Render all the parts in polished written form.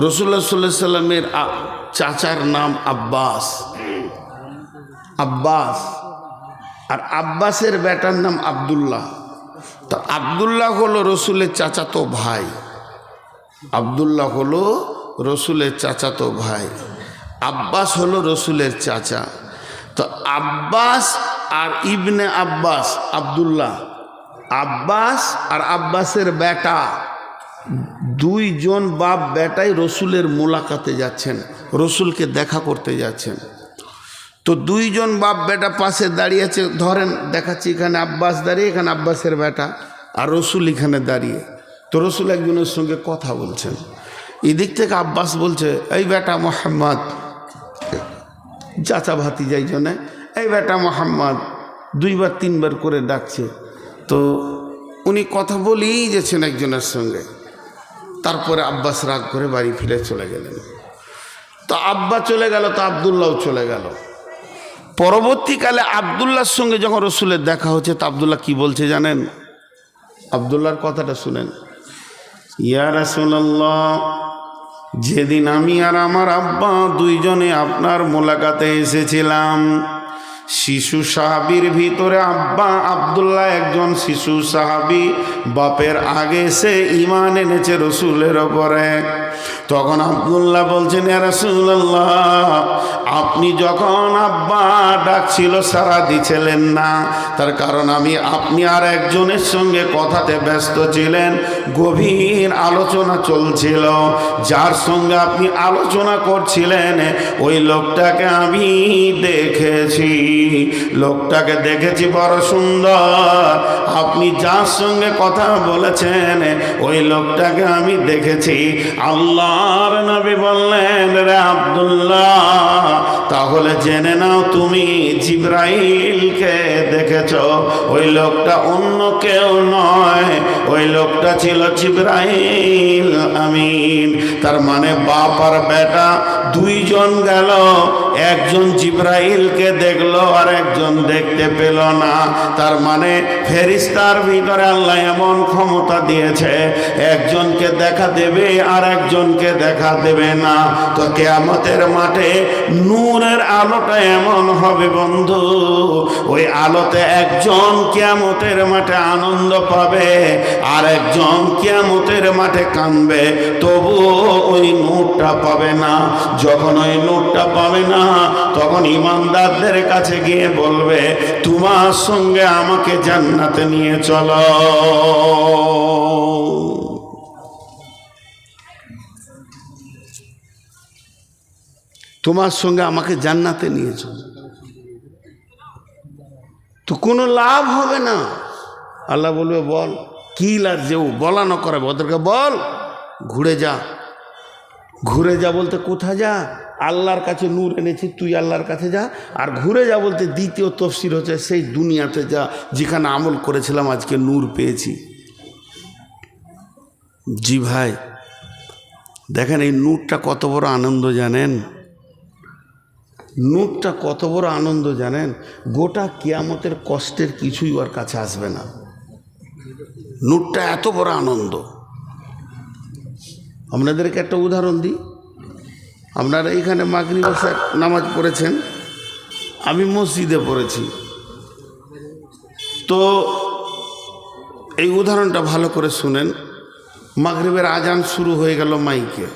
রাসূলুল্লাহ সাল্লাল্লাহু আলাইহি সাল্লামের চাচার নাম আব্বাস, আব্বাস, আর আব্বাসের বেটার নাম আব্দুল্লাহ। তো আব্দুল্লাহ হলো রসুলের চাচাতো ভাই, আব্দুল্লাহ হলো রসুলের চাচাতো ভাই, আব্বাস হলো রসুলের চাচা। তো আব্বাস আর ইবনে আব্বাস, আব্দুল্লাহ, আব্বাস আর আব্বাসের বেটা, দুইজন বাপ বেটাই রসুলের মোলাকাতে যাচ্ছেন, রসুলকে দেখা করতে যাচ্ছেন। তো দুইজন বাপ বেটা পাশে দাঁড়িয়ে আছে, ধরেন দেখাচ্ছি, এখানে আব্বাস দাঁড়িয়ে, এখানে আব্বাসের বেটা, আর রসুল এখানে দাঁড়িয়ে। তো রসুল একজনের সঙ্গে কথা বলছেন, এদিক থেকে আব্বাস বলছে, এই বেটা মোহাম্মদ, চাচা ভাতিজাই জনে, এই বেটা মোহাম্মদ, দুইবার তিনবার করে ডাকছে। তো উনি কথা বলেই যাচ্ছেন একজনের সঙ্গে। তারপরে আব্বাস রাগ করে বাড়ি ফিরে চলে গেলেন। তো আব্বা চলে গেল, তো আব্দুল্লাহও চলে গেল। পরবর্তীকালে আব্দুল্লাহর সঙ্গে যখন রসুলের দেখা হচ্ছে, তো আব্দুল্লাহ কি বলছে জানেন? আব্দুল্লাহর কথাটা শুনেন। ইয়া রাসূলুল্লাহ, যেদিন আমি আর আমার আব্বা দুইজনে আপনার মোলাকাতে এসেছিলাম, শিশু সাহাবীর ভিতরে আব্বা আব্দুল্লাহ একজন শিশু সাহাবী, বাপের আগে সে ঈমান এনেছে রসুলের ওপরে। তখন আব্দুল্লাহ বলছেন, ইয়া রাসূলুল্লাহ, আপনি যখন আব্বা ডাকছিল সাড়া দিছিলেন না, তার কারণ আপনি আর একজনের সঙ্গে কথাতে ব্যস্ত ছিলেন, গভীর আলোচনা চলছিল। যার সঙ্গে আপনি আলোচনা করছিলেন ওই লোকটাকে আমি দেখেছি, লোকটাকে দেখেছি, বড় সুন্দর। আপনি যার সঙ্গে কথা বলেছেন ওই লোকটাকে আমি দেখেছি। আল্লাহর নবী বললেন, রে আব্দুল্লাহ, তাহলে জেনে নাও তুমি জিবরাইলকে দেখেছ। ওই লোকটা অন্য কেউ নয়, ওই লোকটা ছিল জিবরাইল আমিন। তার মানে বাপ আর বেটা দুইজন গেল, একজন জিবরাইলকে দেখলো আর একজন দেখতে পেল না। তার মানে ফেরেশতার ভিতরে আল্লাহ এমন ক্ষমতা দিয়েছে, একজনকে দেখা দেবে আর একজনকে দেখা দেবে না। তো কিয়ামতের মাঠে নূরের আলোটা এমন হবে বন্ধু, ওই আলোতে একজন কিয়ামতের মাঠে আনন্দ পাবে আর একজন কিয়ামতের মাঠে কাঁদবে, তবুও ওই নূরটা পাবে না। যখন ওই নূরটা পাবে না, তখন ঈমানদারদের কাছে গিয়ে বলবে, তোমার সঙ্গে আমাকে জান্নাতে নিয়ে চলো। তোমার সঙ্গে আমাকে জান্নাতে নিয়ে চলো। তো কোনো লাভ হবে না। আল্লাহ বলবে, বল কি লাভ? যেও বলা না করে ওদেরকে বল, ঘুরে যা। ঘুরে যা বলতে কোথায় যা? আল্লাহর কাছে নূর এনেছি, তুই আল্লাহর কাছে যা। আর ঘুরে যা বলতে দ্বিতীয় তফসির হচ্ছে সেই দুনিয়াতে যা, যেখানে আমল করেছিলাম আজকে নূর পেয়েছি। জি ভাই, দেখেন এই নূরটা কত বড় আনন্দ জানেন? নূরটা কত বড় আনন্দ জানেন? গোটা কিয়ামতের কষ্টের কিছুই ওর কাছে আসবে না। নূরটা এত বড় আনন্দ। আপনাদেরকে একটা উদাহরণ দিই। আপনারা এইখানে মাগরিব নামাজ পড়েছেন, আমি মসজিদে পড়েছি। তো এই উদাহরণটা ভালো করে শুনেন। মাগরিবের আজান শুরু হয়ে গেল মাইকে,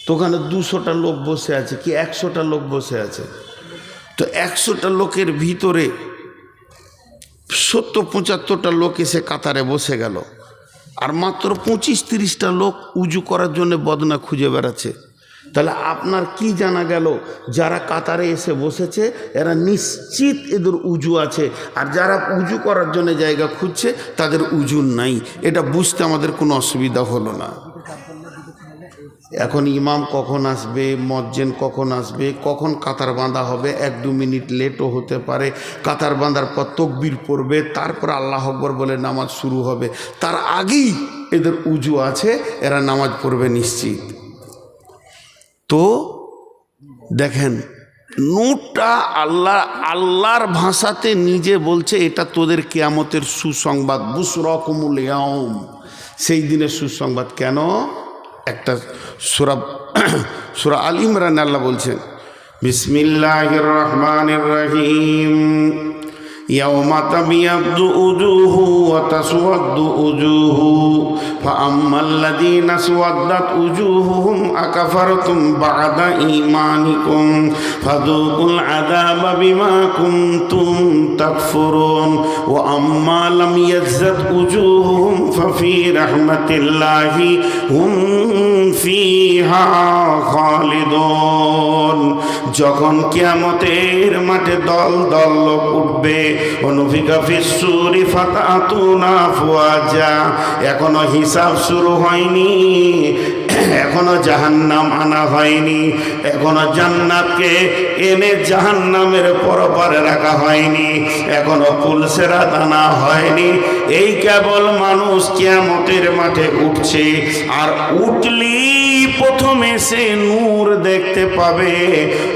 তো ওখানে 200টা লোক বসে আছে, কি 100টা লোক বসে আছে। তো 100টা লোকের ভিতরে 70-75টা লোক এসে কাতারে বসে গেল, আর মাত্র 25-30টা লোক উজু করার জন্য বদনা খুঁজে বেড়াচ্ছে। তাহলে আপনার কি জানা গেল? যারা কাতারে এসে বসেছে এরা নিশ্চিত এদের উজু আছে, আর যারা উজু করার জন্য জায়গা খুঁজছে তাদের উজু নাই। এটা বুঝতে আমাদের কোনো অসুবিধা হলো না। এখন ইমাম কখন আসবে, মজ্জেন কখন আসবে, কখন কাতার বাঁধা হবে, 1-2 মিনিট লেটও হতে পারে। কাতার বাঁধার পর তকবীর পড়বে, তারপর আল্লাহ আকবার বলে নামাজ শুরু হবে। তার আগেই এদের উজু আছে, এরা নামাজ পড়বে নিশ্চিত। তো দেখেন, নূরটা আল্লাহর ভাষাতে নিজে বলছে, এটা তোদের কিয়ামতের সুসংবাদ, বুশরাকুমুল ইয়াউম, সেই দিনের সুসংবাদ। কেন? একটা সূরা সূরা আল ইমরান আল্লাহ বলছেন বিসমিল্লাহির রহমানির রহিম ইয়াওমা তাবিয়াদ্দু উজুহু ওয়া তাসওয়াদ্দু উজুহু ফাআম্মাল্লাযীনা আসওয়াদ্দাত উজুহুহুম আকাফারতুম বা'দা ঈমানিকুম ফাযুকুল আযাবা বিমা কুনতুম তাকফুরুন ওয়া আম্মা লাম ইয়াযযাদ উজুহুহুম ফাফি রাহমাতিল্লাহি হুম ফিহা খালিদুন। যখন কিয়ামতের মাঠে দল দল লোক উঠবে, অনুফিকা ফিসসুরি ফাতাতুনা আফওয়াজা, এখনো হিসাব শুরু হয়নি, এখনো জাহান্নাম আনা হয়নি, এখনো জান্নাতকে এনে জাহান্নামের পরপারে রাখা হয়নি, এখনো পুলসেরাত আনা হয়নি। এই কেবল মানুষ কিয়ামতের মাঠে উঠছে, আর উঠলি প্রথমে সে নূর দেখতে পাবে।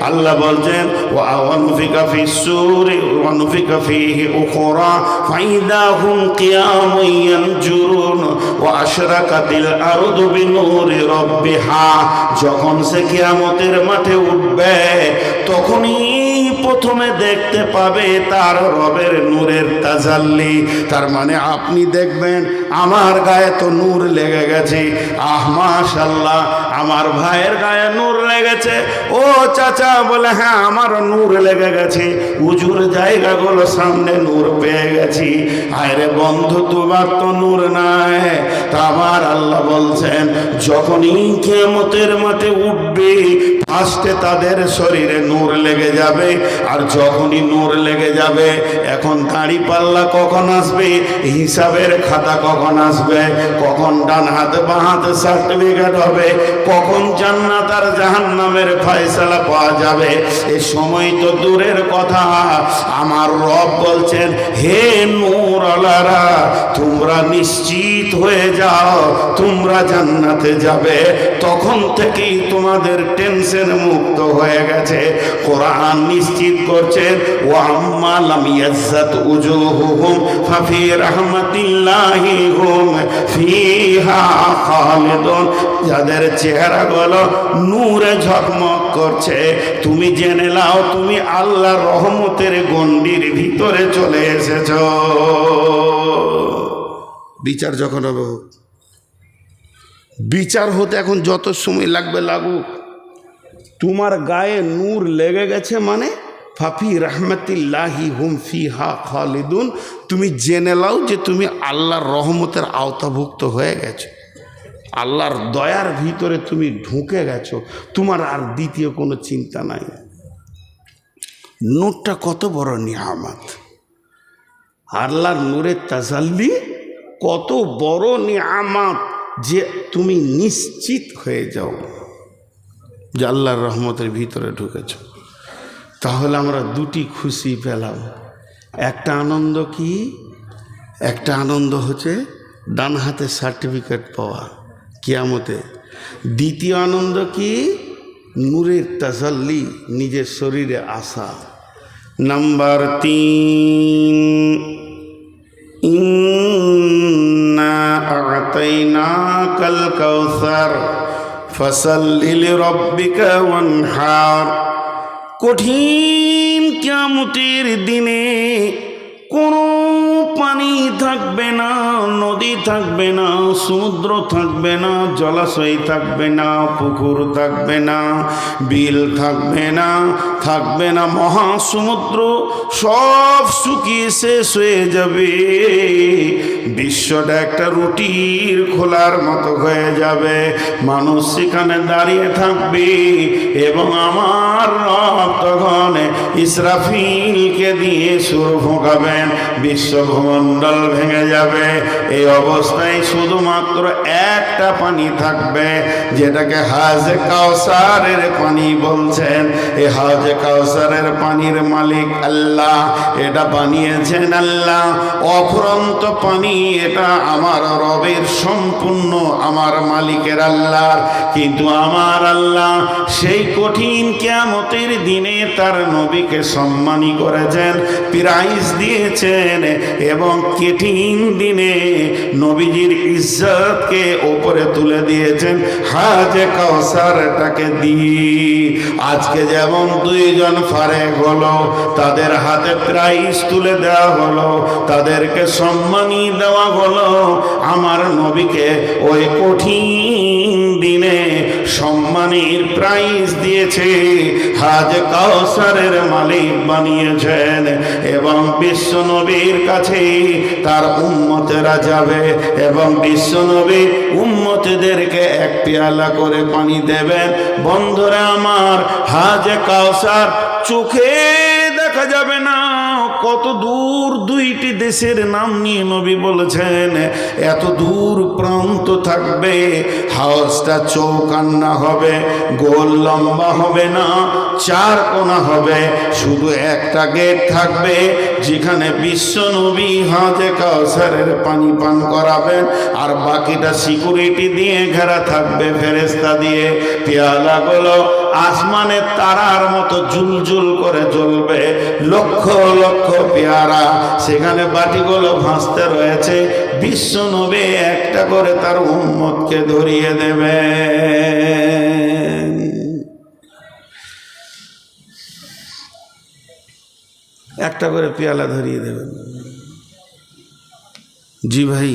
আল্লাহ বলছেন ওয়ানুফিকা ফিসসুরি ওয়ানুফিকা ফিহি উখরা ফাইদা হুম কিয়ামুন ইয়ানজুরুন ওয়া আশরাকাতিল আরদু বিনূরি রাব্বিহা। যখন সে কিয়ামতের মাঠে উঠবে তখনই প্রথমে দেখতে পাবে তার রবের নূরের তাজাল্লি। তার মানে আপনি দেখবেন আমার গায়ে তো নূর লেগে গেছে, আহ মাশাআল্লাহ আমার ভাইয়ের গায়ে নূর লেগেছে। ও চাচা বলে হ্যাঁ আমারও নূর লেগে গেছে, উজুর জায়গাগুলো সামনে নূর পেয়ে গেছি। আরে বন্ধু তোমার তো নূর নাই। তা আমার আল্লাহ বলছেন যখনই কিয়ামতের মাঠে উঠবে ফার্স্টে তাদের শরীরে নূর লেগে যাবে। আর যখনই নূর লেগে যাবে, এখন দাড়ি পাল্লা কখন আসবে, হিসাবের খাতা কখন আসবে, কখন ডান হাতে বাঁ হাতে সার্টিফিকেট হবে, কখন জান্নাত আর জাহান্নামের ফয়সালা পাওয়া যাবে, এ সময় তো দূরের কথা। আমার রব বলছেন হে নূর আলারা তোমরা নিশ্চিত হয়ে যাও, তোমরা জান্নাতে যাবে। তখন থেকেই তোমাদের টেনশন মুক্ত হয়ে গেছে। কোরআন নিশ্চিত করছেন ওয়া আম্মা লাম ইয়াজ্জাত উজুহুহুম ফাফি রাহমাতিল্লাহি হুম ফিহা খালিদুন। যাদের চেহারাগুলো নূরে ঝকমক করছে, তুমি জেনে নাও তুমি আল্লাহর রহমতের গণ্ডির ভিতরে চলে এসেছো। বিচার যখন হবে, বিচার হতে এখন যত সময় লাগবে লাগুক, তোমার গায়ে নূর লেগে গেছে মানে ফাফি রাহমাতিল্লাহি হুম ফিহা খালিদুন। তুমি জেনে নাও যে তুমি আল্লাহর রহমতের আওতাভুক্ত হয়ে গেছো, আল্লাহর দয়ার ভিতরে তুমি ঢুকে গেছো, তোমার আর দ্বিতীয় কোনো চিন্তা নাই। নূরটা কত বড় নিয়ামত, আল্লাহর নূরের তাজাল্লি কত বড় নিয়ামত যে তুমি নিশ্চিত হয়ে যাও যে আল্লাহর রহমতের ভিতরে ঢুকেছ। তাহলে আমরা দুটি খুশি পেলাম। একটা আনন্দ কি? একটা আনন্দ হচ্ছে ডান হাতে সার্টিফিকেট পাওয়া কিয়ামতে। দ্বিতীয় আনন্দ কি? নূরের তাজাল্লি নিজের শরীরে আসা। নাম্বার 3, ইন্না আ'তাইনাকাল কাউসার ফাসাল্লি লিরাব্বিকা ওয়ানহার। কঠিন কিয়ামতের দিনে কোনো পানি থাকবে না, নদী থাকবে না, সমুদ্র থাকবে না, জলাশয় থাকবে না, পুকুর থাকবে না, বিল থাকবে না, থাকবে না মহাসমুদ্র, সব শুকিয়ে শেষ হয়ে যাবে। বিশ্বটা একটা রুটির খোলার মতো হয়ে যাবে। মানুষ সেখানে দাঁড়িয়ে থাকবে এবং আমার রব তখন ইসরাফিলকে দিয়ে সুর ফোঁকাবেন, বিশ্বভূমণ্ডল ভেঙে যাবে। এই অবস্থায় শুধুমাত্র একটা পানি থাকবে, যেটাকে হাজে কাউসারের পানি বলছেন। এই হাজে কাউসারের পানির মালিক আল্লাহ, এটা বানিয়েছেন আল্লাহ। অফুরন্ত পানি, এটা আমার রবের সম্পূর্ণ আমার মালিকের আল্লাহর। কিন্তু আমার আল্লাহ সেই কঠিন কিয়ামতের দিনে তার নবীকে সম্মানী করেছেন, প্রাইজ দিয়েছেন। এবং কঠিন দিনে নবীজির ইজ্জতকে ওপরে তুলে দিয়েছেন হাজে কাউসারটাকে দিয়ে। আজকে যেমন দুইজন ফারেক হলো, তাদের হাতে প্রাইজ তুলে দেওয়া হলো, তাদেরকে সম্মানী দেওয়া হলো, আমার নবীকে ওই কঠিন দিনে সম্মানের প্রাইজ দিয়েছে, হাজে কাউসারের মালিক বানিয়েছেন। এবং বিশ্ব নবীর কাছে তার উম্মতেরা যাবে এবং বিশ্ব নবী উম্মতদেরকে এক পেয়ালা করে পানি দেবেন। বন্ধুরা আমার, হাজে কাউসার চোখে দেখা যাবে না, কত দূর দুইটি দেশের নাম নিয়ে নবী বলেছেন, এত দূর প্রান্ত থাকবে, হাউসটা চৌকান্না হবে, গোল লম্বা হবে না, চার কোণা হবে, শুধু একটা গেট থাকবে যেখানে বিশ্ব নবী হাজে কাউসারের পানি পান করাবেন, আর বাকিটা সিকিউরিটি দিয়ে ঘেরা থাকবে ফেরেশতা দিয়ে। পেয়ালাগুলো আসমানের তারার মতো জুলজুল করে জ্বলবে, লক্ষ লক্ষ পেয়ারা সেখানে বাটিগুলো ভাসতে রয়েছে। বিশ্ব নবী একটা করে তার উম্মতকে ধরিয়ে দেবে। একটা করে পেয়ালা ধরিয়ে দেবেন। জি ভাই,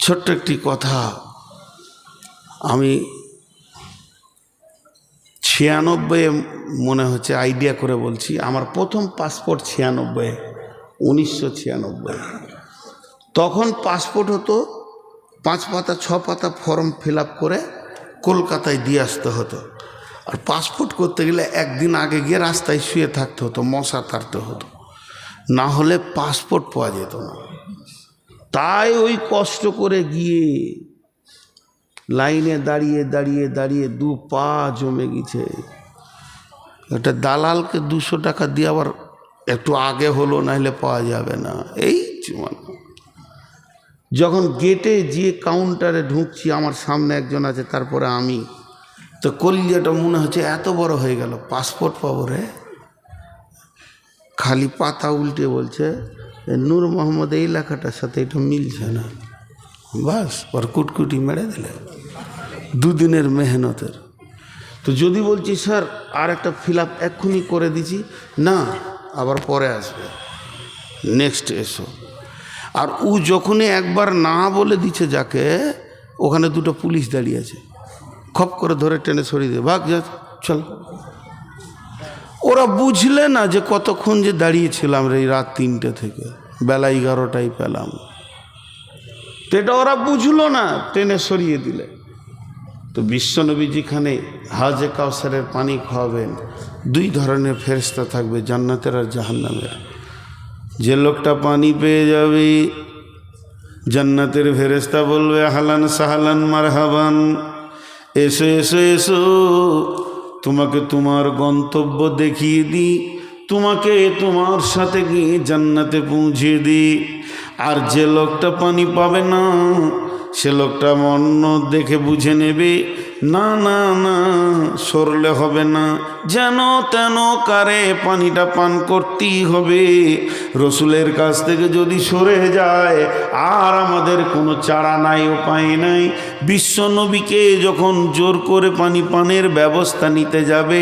ছোট্ট একটি কথা, আমি 96 মনে হচ্ছে আইডিয়া করে বলছি, আমার প্রথম পাসপোর্ট 1996। তখন পাসপোর্ট হতো 5 পাতা 6 পাতা ফর্ম ফিল আপ করে কলকাতায় দিয়ে আসতে হতো। আর পাসপোর্ট করতে গেলে একদিন আগে গিয়ে রাস্তায় শুয়ে থাকতে হতো, মশা তাড়তে হতো, না হলে পাসপোর্ট পাওয়া যেত না। তাই ওই কষ্ট করে গিয়ে লাইনে দাঁড়িয়ে দাঁড়িয়ে দাঁড়িয়ে 2 পা জমে গেছে। একটা দালালকে 200 টাকা দিয়ে আবার একটু আগে হলো, নাহলে পাওয়া যাবে না। এই যখন গেটে গিয়ে কাউন্টারে ঢুকছি, আমার সামনে একজন আছে, তারপরে আমি, তো কলিজাটা মনে হচ্ছে এত বড় হয়ে গেল, পাসপোর্ট পাবো রে। খালি পাতা উল্টে বলছে নূর মোহাম্মদ এই লেখাটার সাথে এটা মিলছে না, বাস ওর কুটকুটি মেরে দিলে 2 দিনের মেহনতের। তো যদি বলছি স্যার আর একটা ফিল আপ এক্ষুনি করে দিছি, না আবার পরে আসবে, নেক্সট এসো। আর ও যখনই একবার না বলে দিচ্ছে যাকে, ওখানে 2টো পুলিশ দাঁড়িয়ে আছে, খপ করে ধরে টেনে সরিয়ে দিয়ে ভাগ যা চল। ওরা বুঝলে না যে কতক্ষণ যে দাঁড়িয়েছিলাম রে, রাত 3টে থেকে বেলা 11টায় পেলাম, তো এটা ওরা বুঝলো না, টেনে সরিয়ে দিলে। তো বিশ্বনবী যেখানে হাজে কাউসারের পানি খাওয়াবেন, 2 ধরনের ফেরেশতা থাকবে, জান্নাতের আর জাহান্নামের। যে লোকটা পানি পেয়ে যাবে, জান্নাতের ফেরেশতা বলবে আহলান সাহলান মারহাবান, এসো এসো এসো, তোমাকে তোমার গন্তব্য দেখিয়ে দিই, তোমাকে তোমার সাথে গিয়ে জান্নাতে পৌঁছে দিই। আর যে লোকটা পানি পাবে না, সে লোকটা অন্য দেখে বুঝে নেবে, না না না সরলে হবে না, যেন তেন কারে পানিটা পান করতেই হবে। রসুলের কাছ থেকে যদি সরে যায় আর আমাদের কোনো চারা নাই, উপায় নাই। বিশ্বনবীকে যখন জোর করে পানি পানের ব্যবস্থা নিতে যাবে,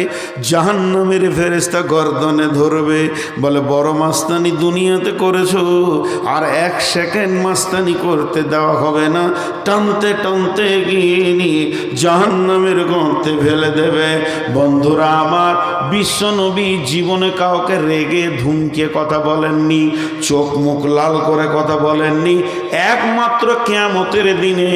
জাহান্নামের ফেরেশতা গর্দনে ধরবে, বলে বড় মাস্তানি দুনিয়াতে করেছো, আর 1 সেকেন্ড মাস্তানি করতে দেওয়া হবে না। টানতে টানতে গিয়ে নিয়ে জাহান্নামের গর্তে ফেলে দেবে। বন্ধুরা আমার, বিশ্বনবী জীবনে কাউকে রেগে ধুমকে কথা বলেননি, চোখ মুখ লাল করে কথা বলেননি। একমাত্র কিয়ামতের দিনে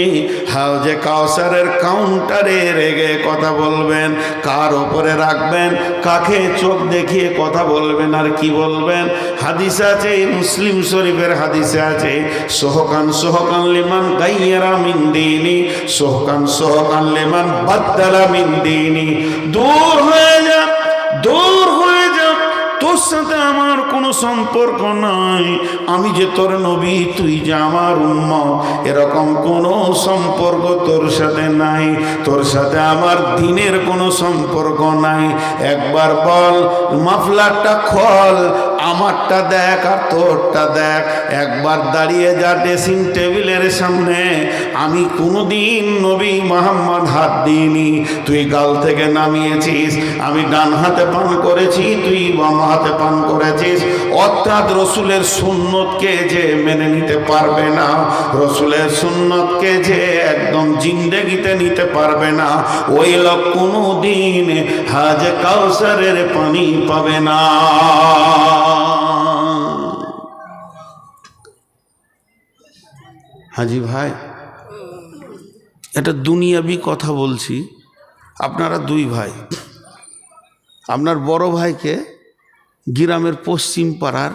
হাউজে কাউসারের কাউন্টারে রেগে কথা বলবেন। কার ওপরে রাখবেন, কাকে চোখ দেখিয়ে কথা বলবেন, আর কি বলবেন? হাদিসে আছে, মুসলিম শরীফের হাদিসে আছে, সোহকান সোহকান লিমান গাইয়ারা মিন দীনি, সোহকান সোহকান লিমান বাদদালা মিন দীনি। দূর হয়ে যা, দূর হয়ে যা, তোর সাথে আমার কোনো সম্পর্ক নাই, আমি যে তোর নবী, তুই যে আমার উম্মত, এরকম কোনো সম্পর্ক তোর সাথে নাই, তোর সাথে আমার দিনের কোনো সম্পর্ক নাই। একবার বল, মাফলারটা খোল, আমারটা দেখ আর তোরটা দেখ। একবার দাঁড়িয়ে যা ড্রেসিং টেবিলের সামনে। আমি কোনোদিন নবী মুহাম্মদ হাত দিইনি, তুই গাল থেকে নামিয়েছিস। আমি ডান হাতে পান করেছি, তুই বাম হাতে পান করেছিস। অর্থাৎ রসুলের সুন্নতকে যে মেনে নিতে পারবে না, রসুলের সুন্নতকে যে একদম জিন্দেগিতে নিতে পারবে না, ওই লোক কোনোদিন হাজে কাউসারের পানি পাবে না। হাজি ভাই, এটা দুনিয়াবি কথা বলছি। আপনারা দুই ভাই, আপনার বড় ভাইকে গ্রামের পশ্চিম পাড়ার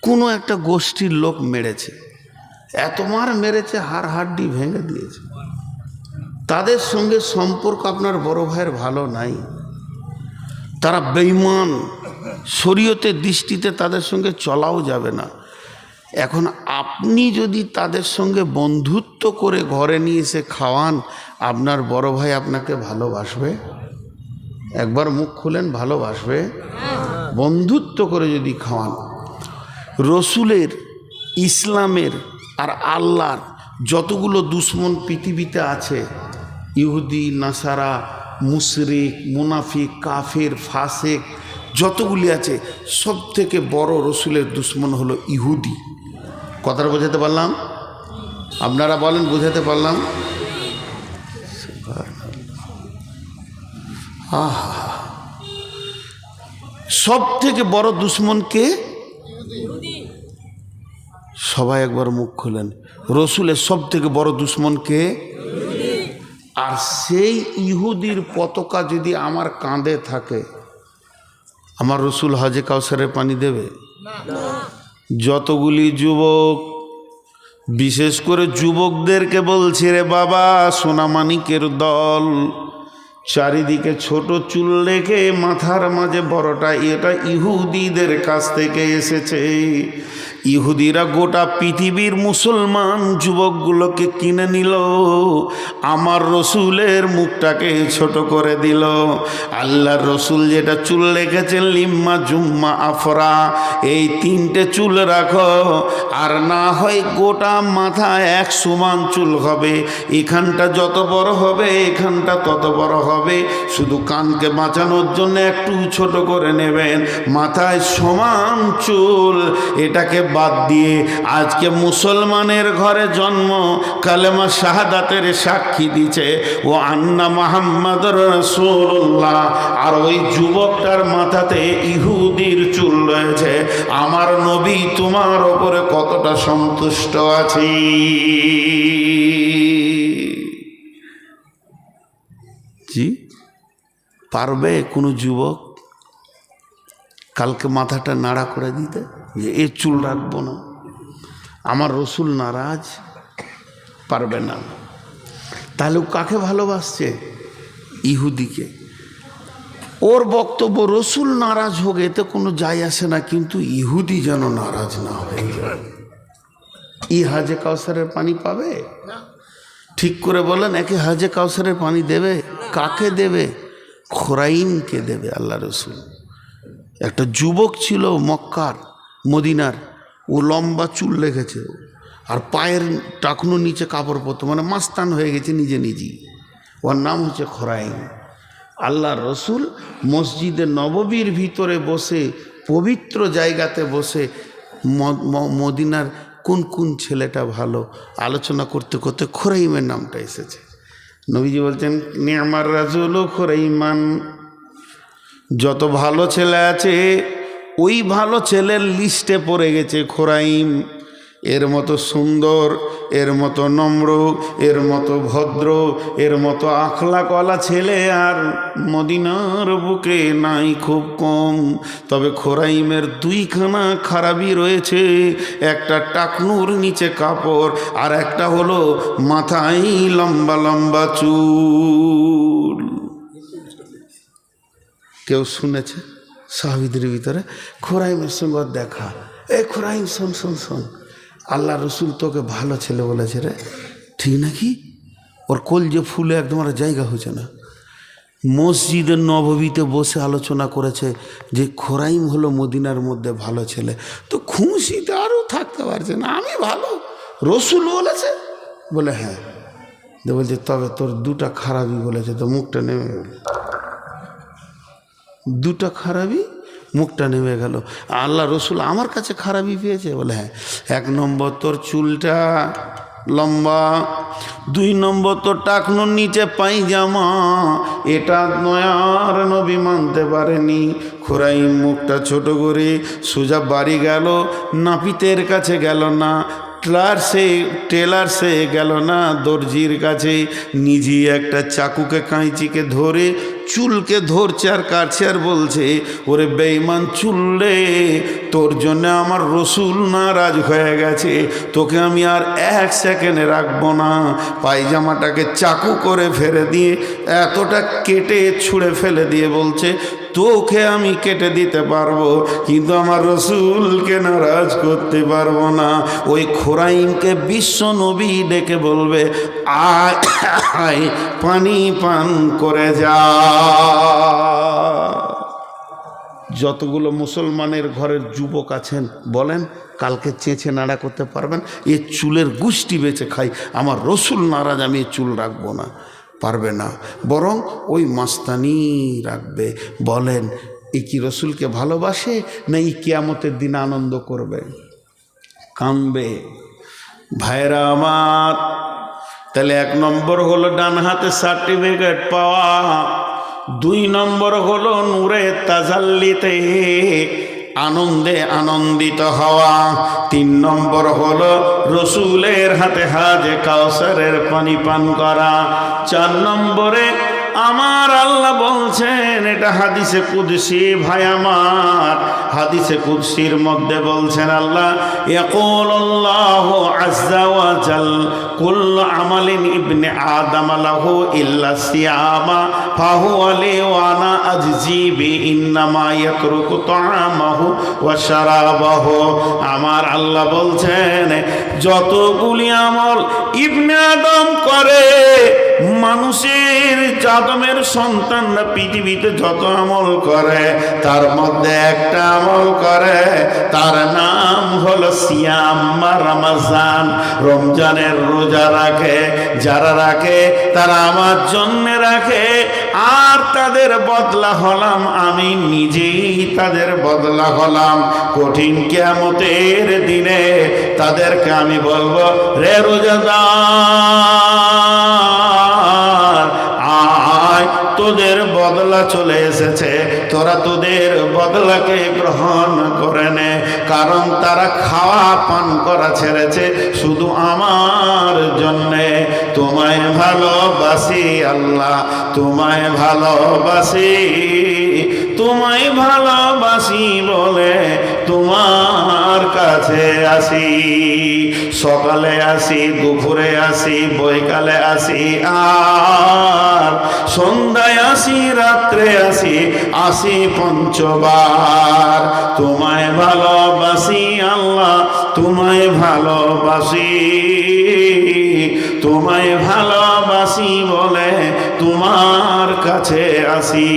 কোনো একটা গোষ্ঠীর লোক মেরেছে, এত মার মেরেছে, হাড় হাড্ডি ভেঙে দিয়েছে। তাদের সঙ্গে সম্পর্ক আপনার বড় ভাইয়ের ভালো নাই, তারা বেঈমান, শরীয়তের দৃষ্টিতে তাদের সঙ্গে চলাও যাবে না। এখন আপনি যদি তাদের সঙ্গে বন্ধুত্ব করে ঘরে নিয়ে এসে খাওয়ান, আপনার বড় ভাই আপনাকে ভালোবাসবে? একবার মুখ খুলেন, ভালোবাসবে? বন্ধুত্ব করে যদি খাওয়ান। রসুলের, ইসলামের আর আল্লাহর যতগুলো দুশ্মন পৃথিবীতে আছে, ইহুদি, নাসারা, মুশরিক, মুনাফিক, কাফের, ফাসেক, যতগুলি আছে, সব থেকে বড় রসুলের দুশ্মন হলো ইহুদি। কথাটা বোঝাতে পারলাম? আপনারা বলেন, বোঝাতে পারলাম? সব থেকে বড় দুশ্মন কে? সবাই একবার মুখ খোলেন। রসুলের সব থেকে বড় দুশ্মন কে? আর সেই ইহুদির পতাকা যদি আমার কাঁধে থাকে, আমার রসুল হাজে কাউসারের পানি দেবে? যতগুলি যুবক, বিশেষ করে যুবকদেরকে বলছি, রে বাবা, সোনামানিকের দল, চারিদিকে ছোট চুল রেখে মাথার মাঝে বড়টা, এটা ইহুদিদের কাছ থেকে এসেছে। ইহুদিরা গোটা পৃথিবীর মুসলমান যুবকগুলোকে কিনে নিল, আমার রসুলের মুখটাকে ছোট করে দিল। আল্লাহর রসুল যেটা চুল রেখেছেন, লিম্মা, জুম্মা, আফরা, এই তিনটে চুল রাখো, আর না হয় গোটা মাথায় এক সমান চুল হবে। এখানটা যত বড় হবে, এখানটা তত বড় হবে। শুধু কানকে বাঁচানোর জন্য একটু ছোট করে নেবেন, মাথায় সমান চুল। এটাকে বাদ দিয়ে আজকে মুসলমানের ঘরে জন্ম, কালেমা শাহাদাতের সাক্ষী দিচ্ছে, ও আন্না মুহাম্মাদুর রাসূলুল্লাহ, আর ওই যুবকটার মাথাতে ইহুদির চুল রয়েছে। আমার নবী তোমার ওপরে কতটা সন্তুষ্ট আছে? জি, পারবে কোনো যুবক কালকে মাথাটা নাড়া করে দিতে যে এ চুল রাখবো না, আমার রসুল নারাজ? পারবে না। তাহলে ও কাকে ভালোবাসছে? ইহুদিকে। ওর বক্তব্য রসুল নারাজ হোক, এতে কোনো যায় আসে না, কিন্তু ইহুদি যেন নারাজ না হয়ে যায়। ই হাজে কাউসারের পানি পাবে? ঠিক করে বলেন, একে হাজে কাউসারের পানি দেবে? কাকে দেবে? খোরাইমকে দেবে। আল্লাহ রসুল, একটা যুবক ছিল মক্কার, মদিনার, ও লম্বা চুল রেখেছে, আর পায়ের টাকনো নিচে কাপড় পরতো, মানে মাস্তান হয়ে গেছে নিজে নিজেই। ওর নাম হচ্ছে খোরাইম। আল্লাহ রসুল মসজিদে নববীর ভিতরে বসে, পবিত্র জায়গাতে বসে, মদিনার কোন কোন ছেলেটা ভালো আলোচনা করতে করতে খোরাইমের নামটা এসেছে। নবীজি বলছেন, নি'মার রাজুলু খোরাইমান, যত ভালো ছেলে আছে ওই ভালো ছেলের লিস্টে পড়ে গেছে খোরাইম। এর মতো সুন্দর, এর মতো নম্র, এর মতো ভদ্র, এর মতো আখলাকওয়ালা ছেলে আর মদিনার বুকে নাই, খুব কম। তবে খোরাইমের দুইখানা খারাপই রয়েছে, একটা টাকনুর নিচে কাপড়, আর একটা হলো মাথায় লম্বা লম্বা চুল। কেউ শুনেছে? সাহাবীদের ভিতরে খোরাইমের সঙ্গে ওর দেখা। খোরাইম, শোন শোন শোন, আল্লাহ রসুল তোকে ভালো ছেলে বলেছে রে। ঠিক নাকি? ওর কলজে ফুলে একদম আর জায়গা হয়েছে না। মসজিদের নববীতে বসে আলোচনা করেছে যে খোরাইম হলো মদিনার মধ্যে ভালো ছেলে। তো খুশিতে আরও থাকতে পারছে না, আমি ভালো, রসুল বলেছে বলে হ্যাঁ। বলছে তবে তোর দুটা খারাপই বলেছে, তো মুখটা নেমে গেল, দুটা খারাপই মুখটা নেমে গেল। আল্লাহ রসুল আমার কাছে খারাপই পেয়েছে বলে হ্যাঁ। 1 নম্বর তোর চুলটা লম্বা, 2 নম্বর তোর টাকনুর নিচে পায়জামা, এটা নয়ার নবী মানতে পারেনি। খোরাইম মুখটা ছোট করে সোজা বাড়ি গেল, নাপিতের কাছে গেল না, টেলার্সে গেল না, দর্জির কাছে, নিজে একটা চাকুকে কাঁচিকে ধরে চুলকে ধরছে আর কাটছে আর বলছে ওরে বেঈমান চুল রে, তোর জন্য আমার রসুল নারাজ হয়ে গেছে, তোকে আমি আর 1 সেকেন্ডে রাখবো না। পায়জামাটাকে চাকু করে ফেলে দিয়ে এতটা কেটে ছুঁড়ে ফেলে দিয়ে বলছে তোকে আমি কেটে দিতে পারবো কিন্তু আমার রসুলকে নারাজ করতে পারবো না। ওই খোরাইমকে বিশ্ব নবী ডেকে বলবে আয় আয় পানি পান করে যা। যতগুলো মুসলমানের ঘরের যুবক আছেন বলেন কালকে চেঁচে নাড়া করতে পারবেন? এ চুলের গুষ্টি বেঁচে খাই, আমার রসুল নারাজ, আমি এ চুল রাখবো না। পারবে না, বরং ওই মাস্তানি রাখবে। বলেন এ কি রসুলকে ভালোবাসে না এই কিয়ামতের দিন আনন্দ করবে? কামবে। ভাইরা আমার, তাহলে 1 নম্বর হলো ডান হাতে সার্টিফিকেট পাওয়া, 2 নম্বর হলো নূরে তাজাল্লিতে আনন্দে আনন্দিত হওয়া, 3 নম্বর হলো রসুলের হাতে হাজে কাউসারের পানি পান করা, 4 নম্বরে আমার আল্লাহ বলছেন, এটা হাদিসে কুদসি ভাই আমার, হাদিসে কুদসির মধ্যে বলছেন আল্লাহ ইয়াকুলুল্লাহু আযজা ওয়া জাল কুল্লু আমালিন ইবনে আদম লাহু ইল্লা সিয়ামা ফাহুয়া লি ওয়া আনা আজজি বি ইন্নামা ইয়াতরুকু তাআমাহু ওয়া শারাবাহু। আমার আল্লাহ বলছেন যতগুলি আমল ইবনে আদম করে, মানুষের আদমের সন্তানরা পৃথিবীতে যত আমল করে তার মধ্যে একটা আমল করে, তার নাম হলো সিয়াম রমজান। রমজানের রোজা রাখে, যারা রাখে তারা আমার জন্য রাখে, আর তাদের বদলা হলাম আমি নিজেই, তাদের বদলা হলাম। কঠিন কিয়ামতের দিনে তাদেরকে আমি বলবো রে রোজাদার আয়, তোদের বদলা চলে এসেছে, তোরা তোদের বদলাকে গ্রহণ করে নে। কারণ তারা খাওয়া পান করা ছেড়েছে শুধু আমার জন্যে। তোমায় ভালোবাসি আল্লাহ, তোমায় ভালোবাসি, তোমায় ভালোবাসি বলে তোমার কাছে আসি। সকালে আসি, দুপুরে আসি, বৈকালে আসি, আর সন্ধ্যায় আসি, রাত্রে আসি, আসি পঞ্চবার। তোমায় ভালোবাসি আল্লাহ, তোমায় ভালোবাসি, তোমায় ভালোবাসি বলে তোমার কাছে আসি।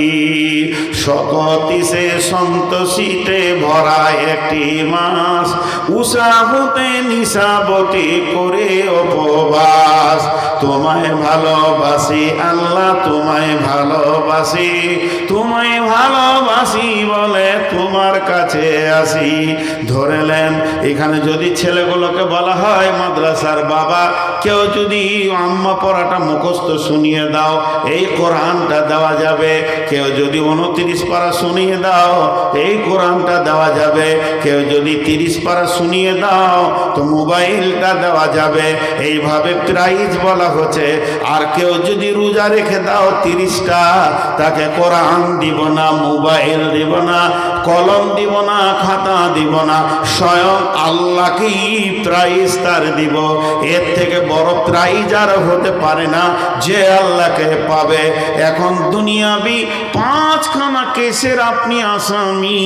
শকতিসে সন্তোষিতে ভরা একটি মাস, উৎসাহতে নিশাবটি করে উপবাস। তোমায় ভালোবাসি আল্লাহ, তোমায় ভালোবাসি, তোমায় ভালোবাসি বলে তোমার কাছে আসি। ধরেলেন এখানে যদি ছেলেগুলোকে বলা হয় মাদ্রাসার বাবা, কেউ যদি আম্মা পড়াটা মুখস্থ শুনিয়ে দাও, এই কোরআনটা দেওয়া যাবে। কেউ যদি 29 পারা শুনিয়ে দাও, এই কোরআনটা দেওয়া যাবে। কেউ যদি 30 পারা শুনিয়ে দাও তো মোবাইলটা দেওয়া যাবে। এইভাবে প্রাইজ বলা হচ্ছে। আর কেউ যদি রোজা রেখে দাও 30টা, তাকে কোরআন দিব না, মোবাইল দিব না। কলম দিব না, খাতা দিব না, স্বয়ং আল্লাহকেই প্রাইজ তার দিব। এর থেকে বড় প্রাইজ আর হতে পারে না যে আল্লাহকে পাবে। এখন দুনিয়াবি 5খানা কেসের আপনি আসামি।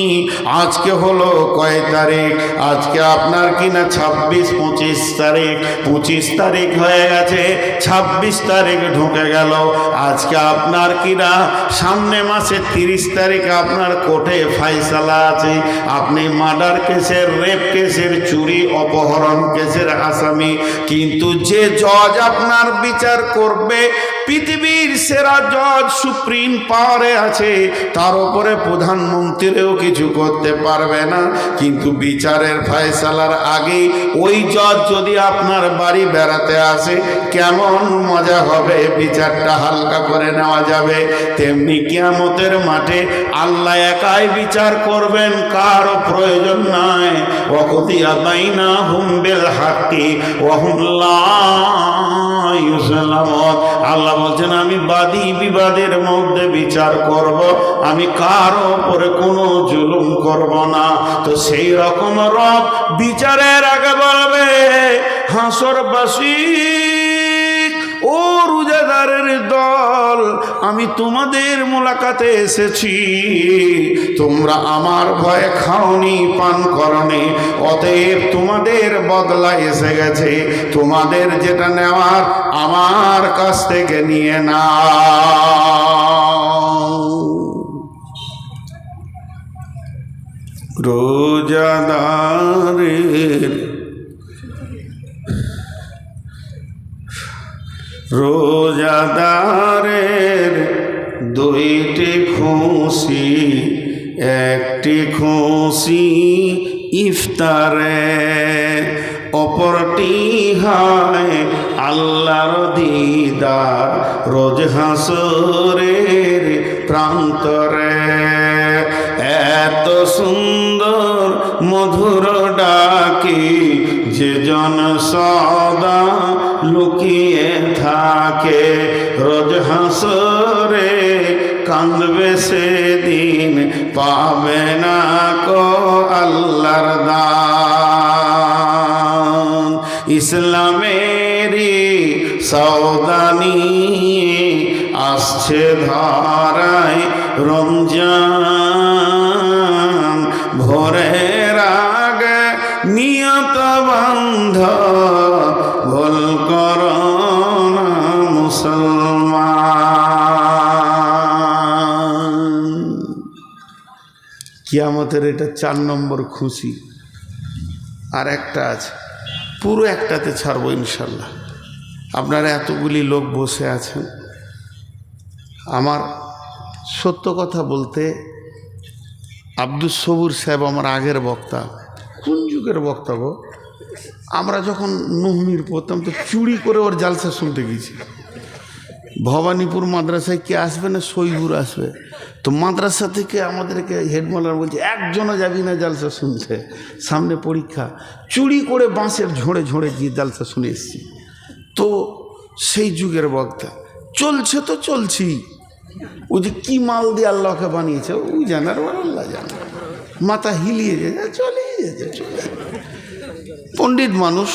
আজকে হলো কয় তারিখ? আজকে আপনার কিনা 26-25 তারিখ। 25 তারিখ হয়ে গেছে, 26 তারিখ ঢুকে গেল। আজকে আপনার কিনা সামনে মাসে 30 তারিখে আপনার কোর্টে ফাইসালা আছে। আপনি মার্ডার কেসের, রেপ কেসের, চুরি অপহরণ কেসের আসামি। কিন্তু যে জজ আপনার বিচার করবে, পৃথিবীর সেরা জজ সুপ্রিম পাওয়ারে আছে, তার উপরে প্রধানমন্ত্রীও কিছু করতে পারবে না। কিন্তু বিচারের ফয়সালার আগে ওই জজ যদি আপনার বাড়ি বেড়াতে আসে, কেমন মজা হবে, বিচারটা হালকা করে নেওয়া যাবে। তেমনি কিয়ামতের মাঠে আল্লাহ একাই বিচার করবেন, কারও প্রয়োজন নাই। ওয়াকুদিয়া বাইনাহুম বিল হাক্কি ওয়া হুম লা ইউযলামুন। আল্লাহ বলছেন, আমি বাদী বিবাদের মধ্যে বিচার করব, আমি কারো উপরে কোনো জুলুম করব না। তো সেই রকম রব বিচারের আগে বলবে, হাসরবাসী ও রোজাদারের দল, আমি তোমাদের মোলাকাতে এসেছি। তোমরা আমার ভয়ে খাওনি, পান করনি, অতএব তোমাদের বদলা এসে গেছে। তোমাদের যেটা নেওয়ার আমার কাছ থেকে নিয়ে নাও। রোজাদারের দুইটি খুশি, একটি খুশি ইফতারে, অপরটি হয় আল্লাহর দিদার রোজ হাসরের প্রান্তরে। এত সুন্দর মধুর ডাকি যে জন সদা লুকিয়ে থাকে, রোজ হাসরে কাঁদবে সেদিন, পাবে না কো আল্লাহর দান। ইসলামেরই সওদানি আসছে ধারায় রমজান, ভোরের আগে নিয়ত বন্ধ, ভুল করো না মুসলমান। কিয়ামতের এটা 4 নম্বর খুশি। আর একটা আছে, পুরো একটাতে ছাড়বো ইনশাল্লাহ। আপনারা এতগুলি লোক বসে আছেন, আমার সত্য কথা বলতে আব্দুস সবুর সাহেব আমার আগের বক্তা, কোন যুগের বক্তা গো, আমরা যখন নহমির পড়তাম তো চুরি করে ওর জালসা শুনতে গেছি। ভবানীপুর মাদ্রাসায় কে আসবে না, সইগুর আসবে। তো মাদ্রাসা থেকে আমাদেরকে হেডমাস্টার বলছে, একজনও যাবি না জালসা শুনতে, সামনে পরীক্ষা। চুরি করে বাঁশের ঝোড়ে ঝোড়ে গিয়ে জালসা শুনে এসছি। তো সেই যুগের বক্তা চলছে তো চলছি, ওই যে কী মাল দিয়ে আল্লাহকে বানিয়েছে ওই জানার আল্লাহ জানে, মাথা হিলিয়ে যেতে চলে যেতে চলে। পণ্ডিত মানুষ,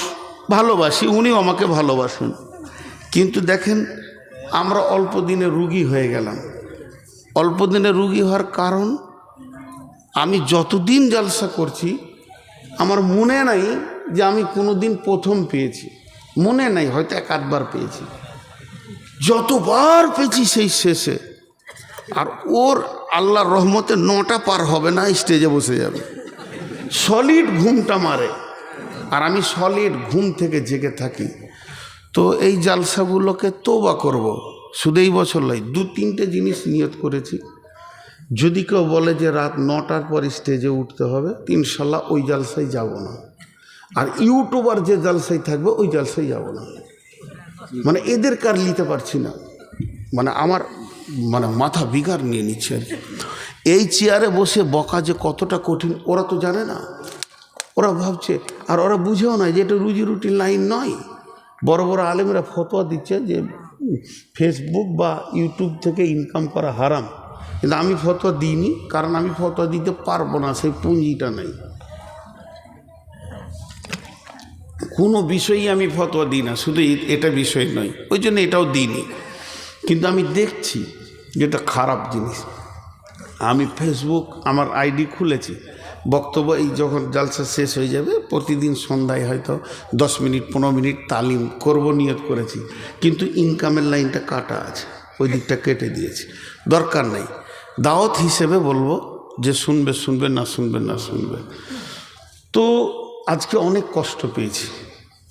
ভালোবাসি, উনিও আমাকে ভালোবাসেন। কিন্তু দেখেন, আমরা অল্প দিনে রুগী হয়ে গেলাম। অল্প দিনে রুগী হওয়ার কারণ, আমি যতদিন জালসা করছি আমার মনে নাই যে আমি কোনো দিন প্রথম পেয়েছি, মনে নাই, হয়তো 1-8 বার পেয়েছি। যতবার পেয়েছি সেই শেষে। আর ওর আল্লাহর রহমতে 9টা পার হবে না, স্টেজে বসে যাবে, সলিড ঘুমটা মারে, আর আমি সলিড ঘুম থেকে জেগে থাকি। তো এই জালসাগুলোকে তওবা করব, শুধু এই বছর নয়, 2-3টে জিনিস নিয়ত করেছি। যদি কেউ বলে যে রাত 9টার পর স্টেজে উঠতে হবে, ইনশাল্লাহ ওই জালসায় যাব না। আর ইউটিউবার যে জালসায় থাকবে ওই জালসায় যাব না। মানে এদের কার নিতে পারছি না, মানে আমার মাথা বিগার নিয়ে নিচ্ছে আর কি। এই চেয়ারে বসে বকা যে কতটা কঠিন ওরা তো জানে না, ওরা ভাবছে, আর ওরা বুঝেও না যে এটা রুজি রুটির লাইন নয়। বড় বড় আলেমরা ফতোয়া দিচ্ছে যে ফেসবুক বা ইউটিউব থেকে ইনকাম করা হারাম। কিন্তু আমি ফতোয়া দিইনি, কারণ আমি ফতোয়া দিতে পারবো না, সেই পুঁজিটা নেই। কোনো বিষয়েই আমি ফতোয়া দিই না, শুধু এটা বিষয় নয়, ওই জন্য এটাও দিইনি। কিন্তু আমি দেখছি যেটা খারাপ জিনিস। আমি ফেসবুক আমার আইডি খুলেছি, বক্তব্য এই যখন জালসা শেষ হয়ে যাবে প্রতিদিন সন্ধ্যায় হয়তো 10 মিনিট 15 মিনিট তালিম করব নিয়ত করেছি, কিন্তু ইনকামের লাইনটা কাটা আছে, ওই দিকটা কেটে দিয়েছি, দরকার নেই। দাওয়াত হিসেবে বলবো যে শুনবে শুনবে, না শুনবে না শুনবে। তো আজকে অনেক কষ্ট পেয়েছি,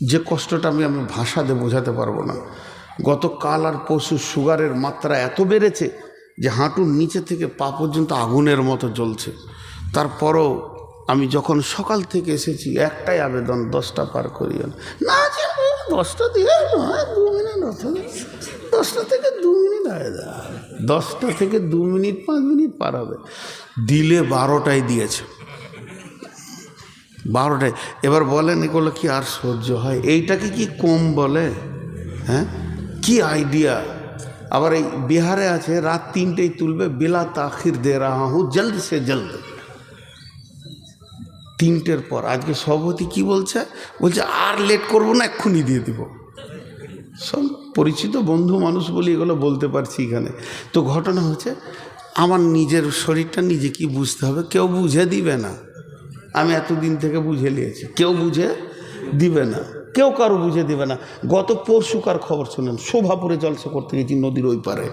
যে কষ্টটা আমি ভাষা দিয়ে বোঝাতে পারবো না। গতকাল আর পরশু সুগারের মাত্রা এত বেড়েছে যে হাঁটুর নিচে থেকে পা পর্যন্ত আগুনের মতো জ্বলছে। তারপরও আমি যখন সকাল থেকে এসেছি একটাই আবেদন, 10টা পার করিও না, 10টা দিয়ে 2 মিনিট, 10টা থেকে 2 মিনিট হয়ে যায়, 10টা থেকে 2 মিনিট 5 মিনিট পার হবে। দিলে 12টায় দিয়েছে, 12টায়। এবার বলেন এগুলো কি আর সহ্য হয়? এইটাকে কি কম বলে? হ্যাঁ, কি আইডিয়া। আবার এই বিহারে আছে রাত 3টেই তুলবে, বেলা তাখির দে রাহা হুঁ, জলদ সে জলদ, 3টের পর। আজকে সভাপতি কি বলছে, বলছে আর লেট করবো না, এক্ষুনি দিয়ে দিব। সব পরিচিত বন্ধু মানুষ বলি এগুলো বলতে পারছি এখানে। তো ঘটনা হচ্ছে আমার নিজের শরীরটা নিজে কি বুঝতে হবে, কেউ বুঝে দিবে না। আমি এতদিন থেকে বুঝে নিয়েছি, কেউ বুঝে দিবে না, কেউ কারো বুঝে দিবে না। গত পরশুকার খবর শুনেন, শোভাপুরে জলসা করতে গেছি নদীর ওই পারে।